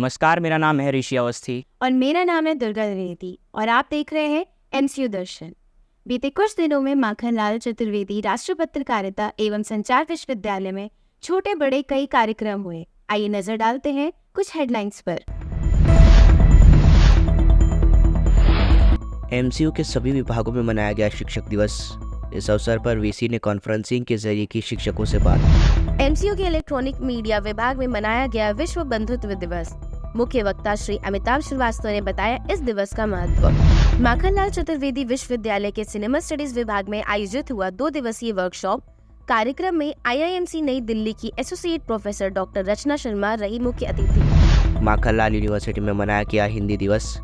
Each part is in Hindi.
नमस्कार, मेरा नाम है ऋषि अवस्थी और मेरा नाम है दुर्गा द्विवेदी और आप देख रहे हैं एमसीयू दर्शन। बीते कुछ दिनों में माखनलाल चतुर्वेदी राष्ट्रीय पत्रकारिता एवं संचार विश्वविद्यालय में छोटे बड़े कई कार्यक्रम हुए। आइए नजर डालते हैं कुछ हेडलाइंस पर। एमसीयू के सभी विभागों में मनाया गया शिक्षक दिवस। इस अवसर पर वीसी ने कॉन्फ्रेंसिंग के जरिए की शिक्षकों से बात। एमसीयू के इलेक्ट्रॉनिक मीडिया विभाग में मनाया गया विश्व बंधुत्व दिवस। मुख्य वक्ता श्री अमिताभ श्रीवास्तव ने बताया इस दिवस का महत्व। माखनलाल चतुर्वेदी विश्वविद्यालय के सिनेमा स्टडीज विभाग में आयोजित हुआ 2 दिवसीय वर्कशॉप कार्यक्रम में IIMC नई दिल्ली की एसोसिएट प्रोफेसर डॉक्टर रचना शर्मा रही मुख्य अतिथि। माखनलाल यूनिवर्सिटी में मनाया गया हिंदी दिवस।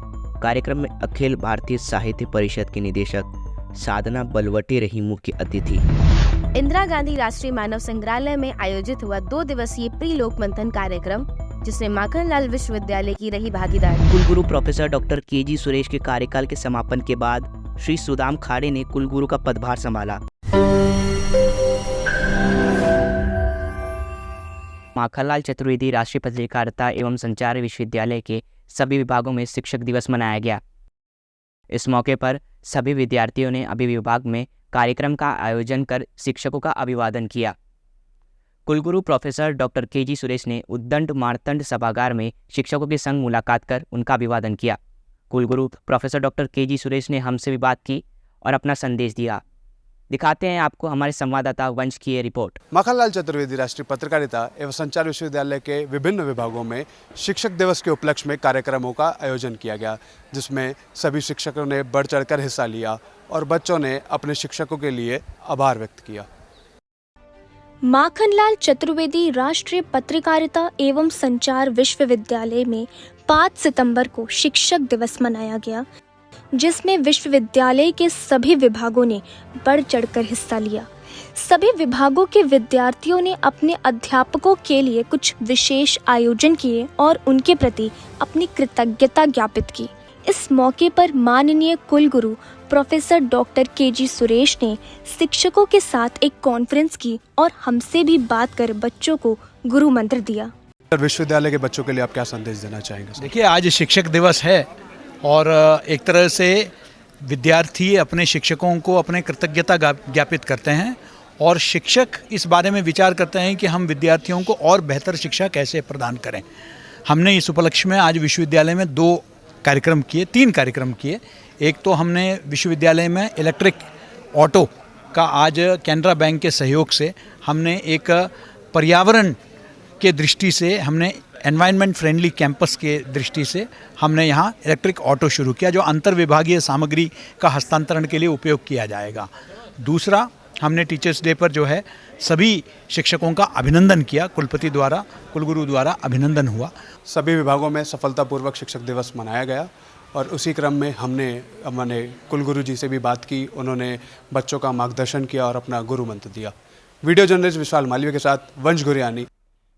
कार्यक्रम में अखिल भारतीय साहित्य परिषद की निदेशक साधना बलवटी रही मुख्य अतिथि। इंदिरा गांधी राष्ट्रीय मानव संग्रहालय में आयोजित हुआ 2 दिवसीय प्री लोक मंथन कार्यक्रम जिसमें माखनलाल विश्वविद्यालय की रही भागीदारी। कुलगुरु प्रोफेसर डॉक्टर KG सुरेश के कार्यकाल के समापन के बाद श्री सुदाम खाड़े ने कुलगुरु का पदभार संभाला। माखनलाल चतुर्वेदी राष्ट्रीय पत्रकारिता एवं संचार विश्वविद्यालय के सभी विभागों में शिक्षक दिवस मनाया गया। इस मौके पर सभी विद्यार्थियों ने अभिविभाग में कार्यक्रम का आयोजन कर शिक्षकों का अभिवादन किया। कुलगुरु प्रोफेसर डॉक्टर KG सुरेश ने उद्दंड मार्तंड सभागार में शिक्षकों के संग मुलाकात कर उनका अभिवादन किया। कुलगुरु प्रोफेसर डॉक्टर KG सुरेश ने हमसे भी बात की और अपना संदेश दिया। दिखाते हैं आपको हमारे संवाददाता वंश की ये रिपोर्ट। माखनलाल चतुर्वेदी राष्ट्रीय पत्रकारिता एवं संचार विश्वविद्यालय के विभिन्न विभागों में शिक्षक दिवस के उपलक्ष्य में कार्यक्रमों का आयोजन किया गया, जिसमें सभी शिक्षकों ने बढ़ चढ़कर हिस्सा लिया और बच्चों ने अपने शिक्षकों के लिए आभार व्यक्त किया। माखनलाल चतुर्वेदी राष्ट्रीय पत्रकारिता एवं संचार विश्वविद्यालय में 5 सितंबर को शिक्षक दिवस मनाया गया, जिसमें विश्वविद्यालय के सभी विभागों ने बढ़ चढ़कर हिस्सा लिया। सभी विभागों के विद्यार्थियों ने अपने अध्यापकों के लिए कुछ विशेष आयोजन किए और उनके प्रति अपनी कृतज्ञता ज्ञापित की। इस मौके पर माननीय कुलगुरु प्रोफेसर डॉक्टर KG सुरेश ने शिक्षकों के साथ एक कॉन्फ्रेंस की और हमसे भी बात कर बच्चों को गुरु मंत्र दिया। विश्वविद्यालय के बच्चों के लिए आप क्या संदेश देना चाहेंगे? देखिए, आज शिक्षक दिवस है और एक तरह से विद्यार्थी अपने शिक्षकों को अपने कृतज्ञता ज्ञापित करते हैं और शिक्षक इस बारे में विचार करते हैं कि हम विद्यार्थियों को और बेहतर शिक्षा कैसे प्रदान करें। हमने इस उपलक्ष्य में आज विश्वविद्यालय में 3 कार्यक्रम किए। एक तो हमने विश्वविद्यालय में इलेक्ट्रिक ऑटो का आज कैनरा बैंक के सहयोग से हमने एक पर्यावरण के दृष्टि से हमने एनवायरनमेंट फ्रेंडली कैंपस के दृष्टि से हमने यहाँ इलेक्ट्रिक ऑटो शुरू किया, जो अंतर विभागीय सामग्री का हस्तांतरण के लिए उपयोग किया जाएगा। दूसरा, हमने टीचर्स डे पर जो है सभी शिक्षकों का अभिनंदन किया, कुलगुरु द्वारा अभिनंदन हुआ। सभी विभागों में सफलतापूर्वक शिक्षक दिवस मनाया गया और उसी क्रम में हमने कुलगुरु जी से भी बात की। उन्होंने बच्चों का मार्गदर्शन किया और अपना गुरु मंत्र दिया। वीडियो जर्नलिस्ट विशाल मालवीय के साथ वंश गुरियानी।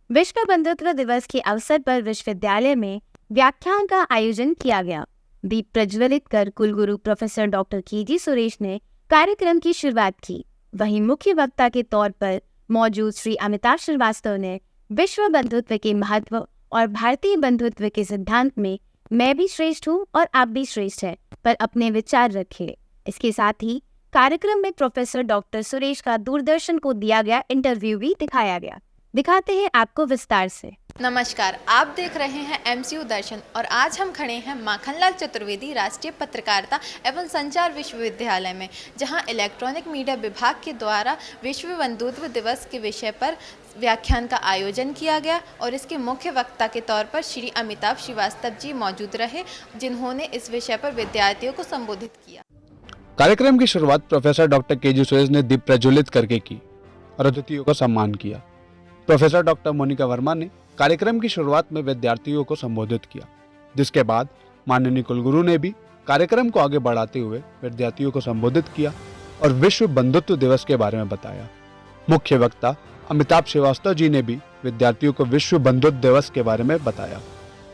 विश्व बंधुत्व दिवस के अवसर पर विश्वविद्यालय में व्याख्यान का आयोजन किया गया। दीप प्रज्वलित कर कुलगुरु प्रोफेसर डॉक्टर KG सुरेश ने कार्यक्रम की शुरुआत की। वहीं मुख्य वक्ता के तौर पर मौजूद श्री अमिताभ श्रीवास्तव ने विश्व बंधुत्व के महत्व और भारतीय बंधुत्व के सिद्धांत में मैं भी श्रेष्ठ हूँ और आप भी श्रेष्ठ हैं पर अपने विचार रखे। इसके साथ ही कार्यक्रम में प्रोफेसर डॉक्टर सुरेश का दूरदर्शन को दिया गया इंटरव्यू भी दिखाया गया। दिखाते हैं आपको विस्तार से। नमस्कार, आप देख रहे हैं एमसीयू दर्शन और आज हम खड़े हैं माखनलाल चतुर्वेदी राष्ट्रीय पत्रकारिता एवं संचार विश्वविद्यालय में, जहां इलेक्ट्रॉनिक मीडिया विभाग के द्वारा विश्व बंधुत्व दिवस के विषय पर व्याख्यान का आयोजन किया गया और इसके मुख्य वक्ता के तौर पर श्री अमिताभ श्रीवास्तव जी मौजूद रहे, जिन्होंने इस विषय पर विद्यार्थियों को संबोधित किया। कार्यक्रम की शुरुआत प्रोफेसर डॉक्टर KG सुरेश ने दीप प्रज्वलित करके की और अतिथियों का सम्मान किया। प्रोफेसर डॉक्टर मोनिका वर्मा ने कार्यक्रम की शुरुआत में विद्यार्थियों को संबोधित किया, जिसके बाद माननीय कुलगुरु ने भी कार्यक्रम को आगे बढ़ाते हुए विद्यार्थियों को संबोधित किया और विश्व बंधुत्व दिवस के बारे में बताया। मुख्य वक्ता अमिताभ श्रीवास्तव जी ने भी विद्यार्थियों को विश्व बंधुत्व दिवस के बारे में बताया।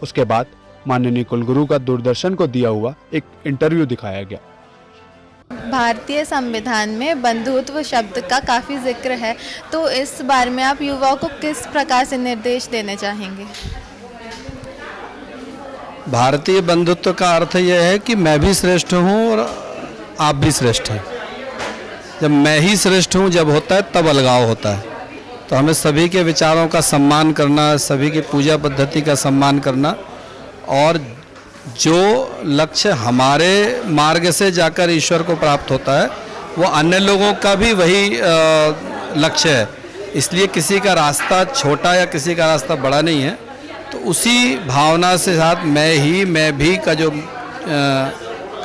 उसके बाद माननीय कुलगुरु का दूरदर्शन को दिया हुआ एक इंटरव्यू दिखाया गया। भारतीय संविधान में बंधुत्व शब्द का काफ़ी जिक्र है, तो इस बारे में आप युवाओं को किस प्रकार से निर्देश देने चाहेंगे? भारतीय बंधुत्व का अर्थ यह है कि मैं भी श्रेष्ठ हूँ और आप भी श्रेष्ठ हैं। जब मैं ही श्रेष्ठ हूँ जब होता है तब अलगाव होता है। तो हमें सभी के विचारों का सम्मान करना, सभी की पूजा पद्धति का सम्मान करना, और जो लक्ष्य हमारे मार्ग से जाकर ईश्वर को प्राप्त होता है वो अन्य लोगों का भी वही लक्ष्य है। इसलिए किसी का रास्ता छोटा या किसी का रास्ता बड़ा नहीं है। तो उसी भावना से साथ मैं भी का जो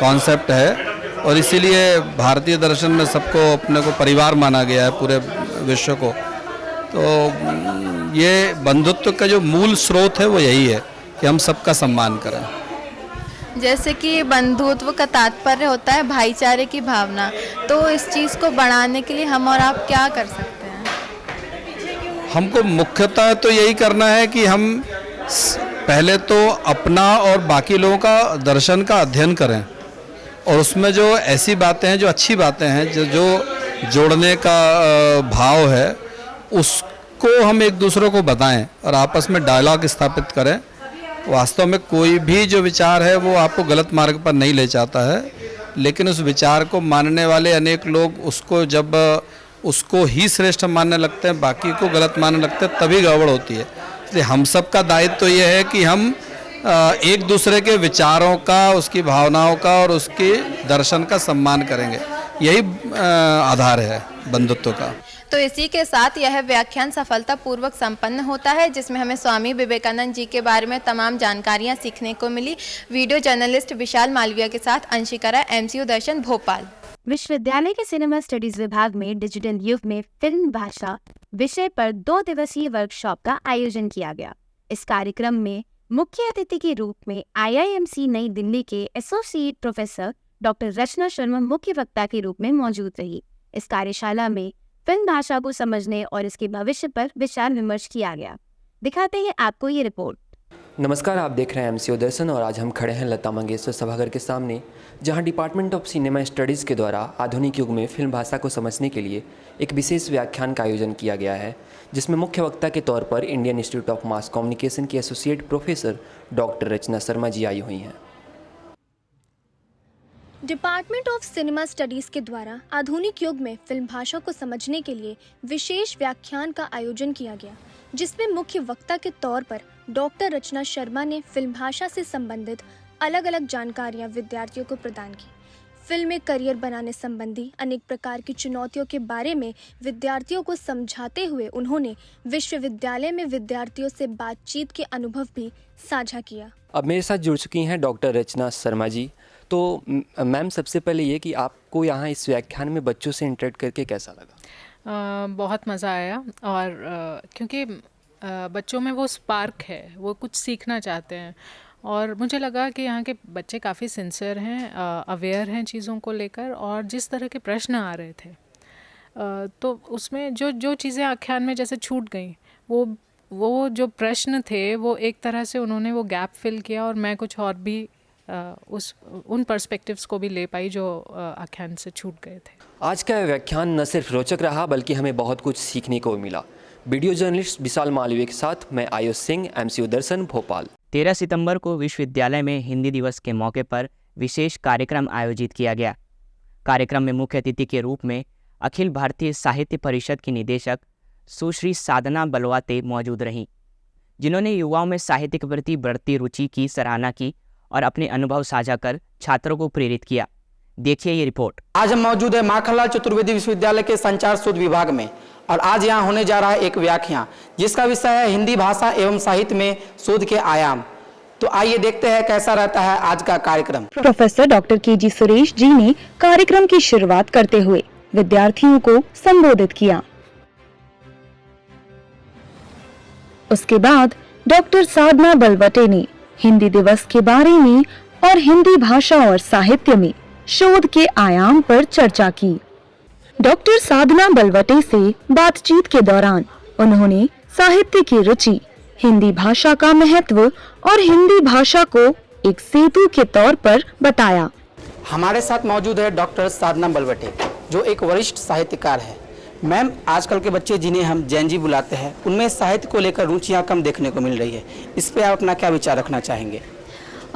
कॉन्सेप्ट है, और इसीलिए भारतीय दर्शन में सबको अपने को परिवार माना गया है, पूरे विश्व को। तो ये बंधुत्व का जो मूल स्रोत है वो यही है कि हम सबका सम्मान करें। जैसे कि बंधुत्व का तात्पर्य होता है भाईचारे की भावना, तो इस चीज़ को बढ़ाने के लिए हम और आप क्या कर सकते हैं? हमको मुख्यतः तो यही करना है कि हम पहले तो अपना और बाकी लोगों का दर्शन का अध्ययन करें, और उसमें जो ऐसी बातें हैं, जो अच्छी बातें हैं, जो जोड़ने का भाव है, उसको हम एक दूसरे को बताएं और आपस में डायलॉग स्थापित करें। वास्तव में कोई भी जो विचार है वो आपको गलत मार्ग पर नहीं ले जाता है, लेकिन उस विचार को मानने वाले अनेक लोग उसको जब उसको ही श्रेष्ठ मानने लगते हैं, बाकी को गलत मानने लगते हैं, तभी गड़बड़ होती है। इसलिए हम सब का दायित्व तो ये है कि हम एक दूसरे के विचारों का, उसकी भावनाओं का और उसके दर्शन का सम्मान करेंगे। यही आधार है बंधुत्व का। तो इसी के साथ यह व्याख्यान सफलतापूर्वक संपन्न होता है, जिसमें हमें स्वामी विवेकानंद जी के बारे में तमाम जानकारियां सीखने को मिली। वीडियो जर्नलिस्ट विशाल मालविया के साथ अंशिका राय, MCU दर्शन, भोपाल। विश्वविद्यालय के सिनेमा स्टडीज विभाग में डिजिटल युग में फिल्म भाषा विषय पर 2 दिवसीय वर्कशॉप का आयोजन किया गया। इस कार्यक्रम में मुख्य अतिथि के रूप में IIMC नई दिल्ली के एसोसिएट प्रोफेसर डॉक्टर रचना शर्मा मुख्य वक्ता के रूप में मौजूद रही। इस कार्यशाला में फिल्म भाषा को समझने और इसके भविष्य पर विचार विमर्श किया गया। दिखाते हैं आपको ये रिपोर्ट। नमस्कार, आप देख रहे हैं MCU दर्शन और आज हम खड़े हैं लता मंगेशकर सभागार के सामने, जहां डिपार्टमेंट ऑफ सिनेमा स्टडीज़ के द्वारा आधुनिक युग में फिल्म भाषा को समझने के लिए एक विशेष व्याख्यान का आयोजन किया गया है, जिसमें मुख्य वक्ता के तौर पर Indian institute of mass communication की एसोसिएट प्रोफेसर डॉक्टर रचना शर्मा जी आई हुई हैं। डिपार्टमेंट ऑफ सिनेमा स्टडीज़ के द्वारा आधुनिक युग में फिल्म भाषा को समझने के लिए विशेष व्याख्यान का आयोजन किया गया, जिसमें मुख्य वक्ता के तौर पर डॉक्टर रचना शर्मा ने फिल्म भाषा से संबंधित अलग अलग जानकारियां विद्यार्थियों को प्रदान की। फिल्म में करियर बनाने संबंधी अनेक प्रकार की चुनौतियों के बारे में विद्यार्थियों को समझाते हुए उन्होंने विश्वविद्यालय में विद्यार्थियों से बातचीत के अनुभव भी साझा किया। अब मेरे साथ जुड़ चुकी हैं डॉक्टर रचना शर्मा जी। तो मैम, सबसे पहले ये कि आपको यहाँ इस व्याख्यान में बच्चों से इंटरेक्ट करके कैसा लगा? बहुत मज़ा आया, और क्योंकि बच्चों में वो स्पार्क है, वो कुछ सीखना चाहते हैं, और मुझे लगा कि यहाँ के बच्चे काफ़ी सिंसियर हैं, अवेयर हैं चीज़ों को लेकर, और जिस तरह के प्रश्न आ रहे थे तो उसमें जो चीज़ें आख्यान में जैसे छूट गई, वो जो प्रश्न थे वो एक तरह से उन्होंने वो गैप फिल किया, और मैं कुछ और भी उन पर्सपेक्टिव्स को भी ले पाई जो आख्यान से छूट गए थे। आज का व्याख्यान न सिर्फ रोचक रहा बल्कि हमें बहुत कुछ सीखने को मिला। वीडियो जर्नलिस्ट विशाल मालवीय के साथ मैं आयुष सिंह, MCU दर्शन, भोपाल। 13 सितंबर को विश्वविद्यालय में हिंदी दिवस के मौके पर विशेष कार्यक्रम आयोजित किया गया। कार्यक्रम में मुख्य अतिथि के रूप में अखिल भारतीय साहित्य परिषद की निदेशक सुश्री साधना बलवाते मौजूद रहीं, जिन्होंने युवाओं में साहित्य के प्रति बढ़ती रुचि की सराहना की और अपने अनुभव साझा कर छात्रों को प्रेरित किया। देखिए ये रिपोर्ट। आज हम मौजूद है माखनलाल चतुर्वेदी विश्वविद्यालय के संचार शोध विभाग में, और आज यहाँ होने जा रहा है एक व्याख्यान जिसका विषय है हिंदी भाषा एवं साहित्य में शोध के आयाम। तो आइए देखते हैं कैसा रहता है आज का कार्यक्रम। Professor doctor KG Suresh ji ने कार्यक्रम की शुरुआत करते हुए विद्यार्थियों को संबोधित किया। उसके बाद डॉक्टर साधना बलवटे ने हिंदी दिवस के बारे में और हिंदी भाषा और साहित्य में शोध के आयाम पर चर्चा की। डॉक्टर साधना बलवटे से बातचीत के दौरान उन्होंने साहित्य की रुचि, हिंदी भाषा का महत्व और हिंदी भाषा को एक सेतु के तौर पर बताया। हमारे साथ मौजूद है डॉक्टर साधना बलवटे, जो एक वरिष्ठ साहित्यकार है। मैम, आजकल के बच्चे जिन्हें हम जैन जी बुलाते हैं, उनमें साहित्य को लेकर रुचियाँ कम देखने को मिल रही है। इस पे आप अपना क्या विचार रखना चाहेंगे?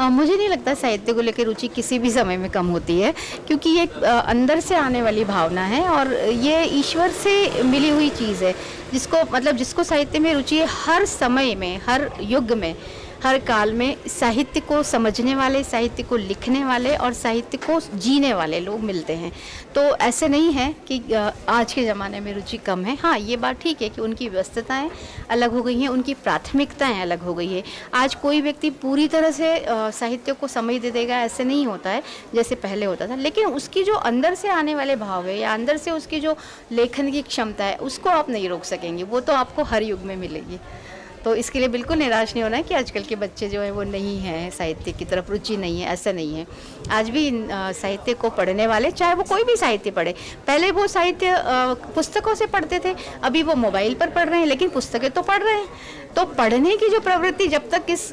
मुझे नहीं लगता साहित्य को लेकर रुचि किसी भी समय में कम होती है, क्योंकि ये अंदर से आने वाली भावना है और ये ईश्वर से मिली हुई चीज़ है। जिसको साहित्य में रुचि है, हर समय में, हर युग में, हर काल में साहित्य को समझने वाले, साहित्य को लिखने वाले और साहित्य को जीने वाले लोग मिलते हैं। तो ऐसे नहीं है कि आज के ज़माने में रुचि कम है। हाँ, ये बात ठीक है कि उनकी व्यस्तताएं अलग हो गई हैं, उनकी प्राथमिकताएं अलग हो गई है। आज कोई व्यक्ति पूरी तरह से साहित्य को समय दे देगा, ऐसे नहीं होता है जैसे पहले होता था। लेकिन उसकी जो अंदर से आने वाले भाव है या अंदर से उसकी जो लेखन की क्षमता है, उसको आप नहीं रोक सकेंगे। वो तो आपको हर युग में मिलेगी। तो इसके लिए बिल्कुल निराश नहीं होना है कि आजकल के बच्चे जो हैं वो नहीं हैं, साहित्य की तरफ रुचि नहीं है, ऐसा नहीं है। आज भी साहित्य को पढ़ने वाले, चाहे वो कोई भी साहित्य पढ़े, पहले वो साहित्य पुस्तकों से पढ़ते थे, अभी वो मोबाइल पर पढ़ रहे हैं, लेकिन पुस्तकें तो पढ़ रहे हैं। तो पढ़ने की जो प्रवृत्ति जब तक इस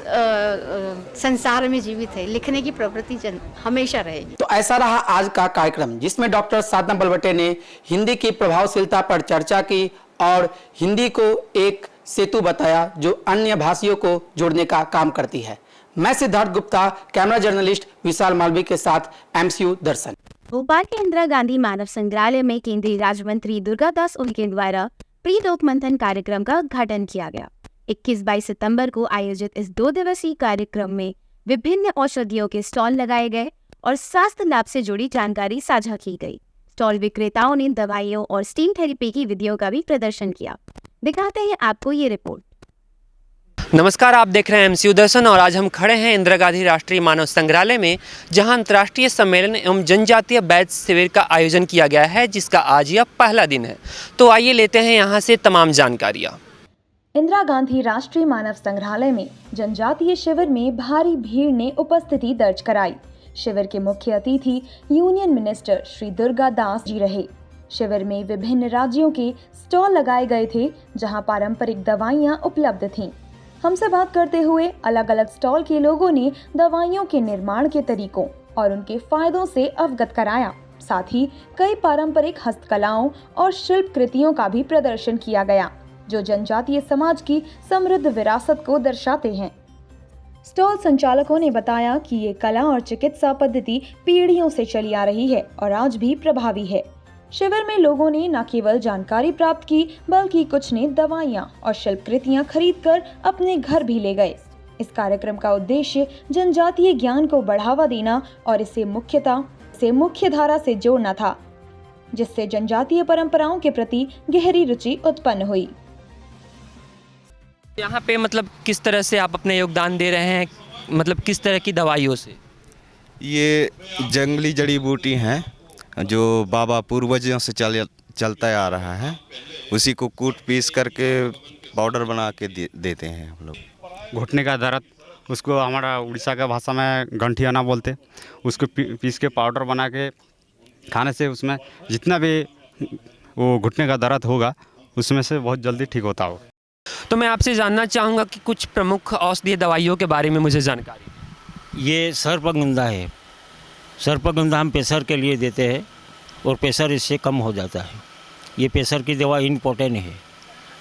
संसार में जीवित है, लिखने की प्रवृत्ति हमेशा रहेगी। तो ऐसा रहा आज का कार्यक्रम, जिसमें डॉक्टर साधना बलवटे ने हिंदी की प्रभावशीलता पर चर्चा की और हिंदी को एक सेतु बताया जो अन्य भाषियों को जोड़ने का काम करती है। मैं सिद्धार्थ गुप्ता, कैमरा जर्नलिस्ट विशाल मालवी के साथ MCU दर्शन। भोपाल के इंदिरा गांधी मानव संग्रहालय में केंद्रीय राज्य मंत्री दुर्गादास उइके द्वारा प्री लोक मंथन कार्यक्रम का उद्घाटन किया गया। 21-22 सितंबर को आयोजित इस 2 दिवसीय कार्यक्रम में विभिन्न औषधियों के स्टॉल लगाए गए और स्वास्थ्य लाभ से जुड़ी जानकारी साझा की गई। स्टॉल विक्रेताओं ने दवाइयों और स्टीम थेरेपी की विधियों का भी प्रदर्शन किया। दिखाते हैं आपको ये रिपोर्ट। नमस्कार, आप देख रहे हैं MCU दर्शन और आज हम खड़े हैं इंदिरा गांधी राष्ट्रीय मानव संग्रहालय में, जहां अंतर्राष्ट्रीय सम्मेलन एवं जनजातीय बैच शिविर का आयोजन किया गया है, जिसका आज यह पहला दिन है। तो आइए लेते हैं यहां से तमाम जानकारियां। इंदिरा गांधी राष्ट्रीय मानव संग्रहालय में जनजातीय शिविर में भारी भीड़ ने उपस्थिति दर्ज कराई। शिविर के मुख्य अतिथि यूनियन मिनिस्टर श्री दुर्गा दास जी रहे। शिविर में विभिन्न राज्यों के स्टॉल लगाए गए थे, जहां पारंपरिक दवाइयां उपलब्ध थीं। हमसे बात करते हुए अलग अलग स्टॉल के लोगों ने दवाइयों के निर्माण के तरीकों और उनके फायदों से अवगत कराया। साथ ही कई पारंपरिक हस्तकलाओं और शिल्प कृतियों का भी प्रदर्शन किया गया, जो जनजातीय समाज की समृद्ध विरासत को दर्शाते हैं। स्टॉल संचालकों ने बताया कि ये कला और चिकित्सा पद्धति पीढ़ियों से चली आ रही है और आज भी प्रभावी है। शिविर में लोगों ने न केवल जानकारी प्राप्त की, बल्कि कुछ ने दवाइयां और शिल्पकृतियां खरीदकर अपने घर भी ले गए। इस कार्यक्रम का उद्देश्य जनजातीय ज्ञान को बढ़ावा देना और इसे मुख्य धारा से जोड़ना था, जिससे जनजातीय परंपराओं के प्रति गहरी रुचि उत्पन्न हुई। यहाँ पे मतलब किस तरह से आप अपने योगदान दे रहे हैं, मतलब किस तरह की दवाइयों से? ये जंगली जड़ी बूटी हैं जो बाबा पूर्वजों से चलता आ रहा है, उसी को कूट पीस करके पाउडर बना के देते हैं हम लोग। घुटने का दर्द, उसको हमारा उड़ीसा का भाषा में गंठियाना बोलते, उसको पीस के पाउडर बना के खाने से उसमें जितना भी वो घुटने का दर्द होगा उसमें से बहुत जल्दी ठीक होता हो। तो मैं आपसे जानना चाहूँगा कि कुछ प्रमुख औषधीय दवाइयों के बारे में मुझे जानकारी। ये सर्पगंधा है। सर्पगंधा हम प्रेशर के लिए देते हैं और प्रेशर इससे कम हो जाता है। ये प्रेशर की दवा इम्पोर्टेंट है।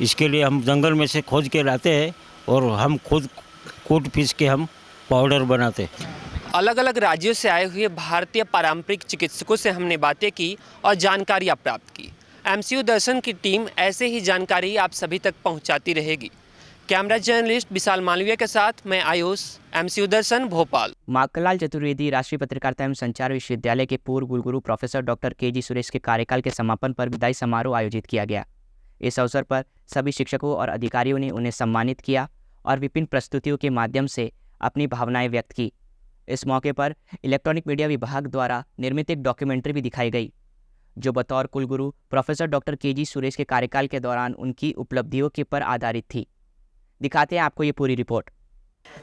इसके लिए हम जंगल में से खोज के लाते हैं और हम खुद कूट पीस के हम पाउडर बनाते हैं। अलग अलग राज्यों से आए हुए भारतीय पारंपरिक चिकित्सकों से हमने बातें की और जानकारियाँ प्राप्त की। MCU दर्शन की टीम ऐसे ही जानकारी आप सभी तक पहुंचाती रहेगी। कैमरा जर्नलिस्ट विशाल मालवीय के साथ मैं आयुष, MCU दर्शन भोपाल। माखनलाल चतुर्वेदी राष्ट्रीय पत्रकारिता एवं संचार विश्वविद्यालय के पूर्व कुलगुरु प्रोफेसर डॉक्टर KG सुरेश के कार्यकाल के समापन पर विदाई समारोह आयोजित किया गया। इस अवसर पर सभी शिक्षकों और अधिकारियों ने उन्हें सम्मानित किया और विभिन्न प्रस्तुतियों के माध्यम से अपनी भावनाएं व्यक्त की। इस मौके पर इलेक्ट्रॉनिक मीडिया विभाग द्वारा निर्मित एक डॉक्यूमेंट्री भी दिखाई गई, जो बतौर कुलगुरु प्रोफेसर डॉक्टर KG सुरेश के कार्यकाल के दौरान उनकी उपलब्धियों के पर आधारित थी। दिखाते हैं आपको ये पूरी रिपोर्ट।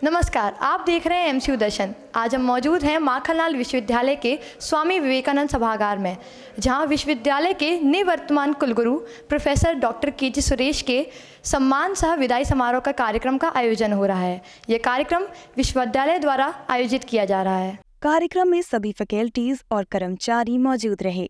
नमस्कार, आप देख रहे हैं MCU दर्शन। आज हम मौजूद हैं माखनलाल विश्वविद्यालय के स्वामी विवेकानंद सभागार में, जहां विश्वविद्यालय के निवर्तमान कुलगुरु प्रोफेसर डॉक्टर KG सुरेश के सम्मान सह विदाई समारोह का कार्यक्रम का आयोजन हो रहा है। ये कार्यक्रम विश्वविद्यालय द्वारा आयोजित किया जा रहा है। कार्यक्रम में सभी फैकल्टीज और कर्मचारी मौजूद रहे।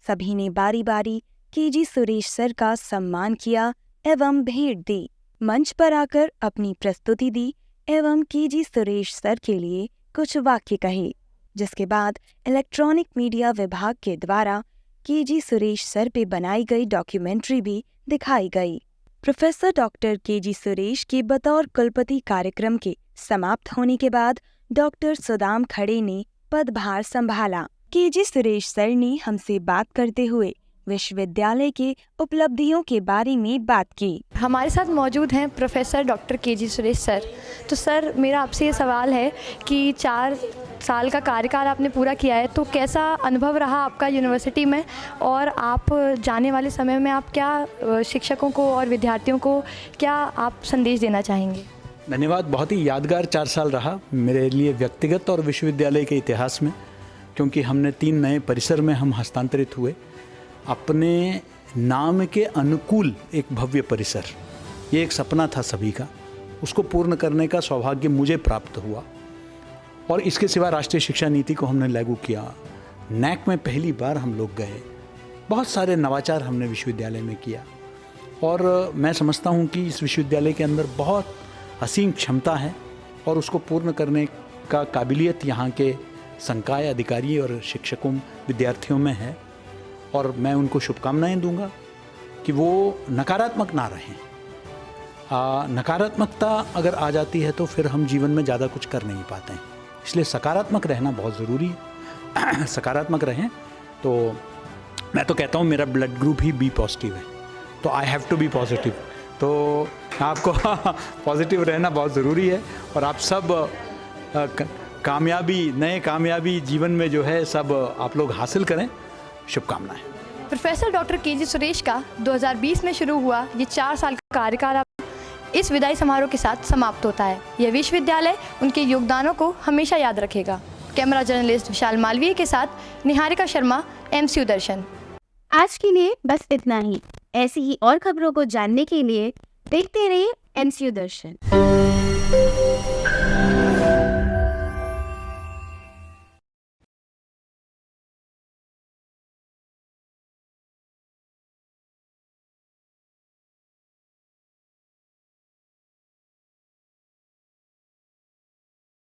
सभी ने बारी बारी KG सुरेश सर का सम्मान किया एवं भेंट दी। मंच पर आकर अपनी प्रस्तुति दी एवं KG सुरेश सर के लिए कुछ वाक्य कहे, जिसके बाद इलेक्ट्रॉनिक मीडिया विभाग के द्वारा केजी सुरेश सर पे बनाई गई डॉक्यूमेंट्री भी दिखाई गई। प्रोफेसर डॉक्टर केजी सुरेश के बतौर कुलपति कार्यक्रम के समाप्त होने के बाद डॉक्टर सुदाम खड़े ने पदभार संभाला। केजी सुरेश सर ने हमसे बात करते हुए विश्वविद्यालय के उपलब्धियों के बारे में बात की। हमारे साथ मौजूद हैं professor doctor KG Suresh sir. तो सर, मेरा आपसे ये सवाल है कि 4 साल का कार्यकाल आपने पूरा किया है, तो कैसा अनुभव रहा आपका यूनिवर्सिटी में, और आप जाने वाले समय में आप क्या शिक्षकों को और विद्यार्थियों को क्या आप संदेश देना चाहेंगे? धन्यवाद। बहुत ही यादगार 4 साल रहा मेरे लिए व्यक्तिगत और विश्वविद्यालय के इतिहास में, क्योंकि हमने 3 नए परिसर में हम हस्तांतरित हुए। अपने नाम के अनुकूल एक भव्य परिसर, ये एक सपना था सभी का, उसको पूर्ण करने का सौभाग्य मुझे प्राप्त हुआ। और इसके सिवा राष्ट्रीय शिक्षा नीति को हमने लागू किया, नैक में पहली बार हम लोग गए, बहुत सारे नवाचार हमने विश्वविद्यालय में किया। और मैं समझता हूँ कि इस विश्वविद्यालय के अंदर बहुत असीम क्षमता है और उसको पूर्ण करने का काबिलियत यहाँ के संकाय अधिकारी और शिक्षकों विद्यार्थियों में है। और मैं उनको शुभकामनाएं दूंगा कि वो नकारात्मक ना रहें। नकारात्मकता अगर आ जाती है तो फिर हम जीवन में ज़्यादा कुछ कर नहीं पाते हैं, इसलिए सकारात्मक रहना बहुत ज़रूरी है। सकारात्मक रहें। तो मैं तो कहता हूँ मेरा ब्लड ग्रुप ही बी पॉजिटिव है, तो I have to be positive. तो आपको पॉजिटिव रहना बहुत ज़रूरी है। और आप सब नए कामयाबी जीवन में जो है सब आप लोग हासिल करें। शुभकामनाएं। प्रोफेसर डॉक्टर केजी सुरेश का 2020 में शुरू हुआ ये 4 साल का कार्यकाल इस विदाई समारोह के साथ समाप्त होता है। यह विश्वविद्यालय उनके योगदानों को हमेशा याद रखेगा। कैमरा जर्नलिस्ट विशाल मालवीय के साथ निहारिका शर्मा, एमसीयू दर्शन। आज के लिए बस इतना ही। ऐसी ही और खबरों को जानने के लिए देखते रहिए एमसीयू दर्शन।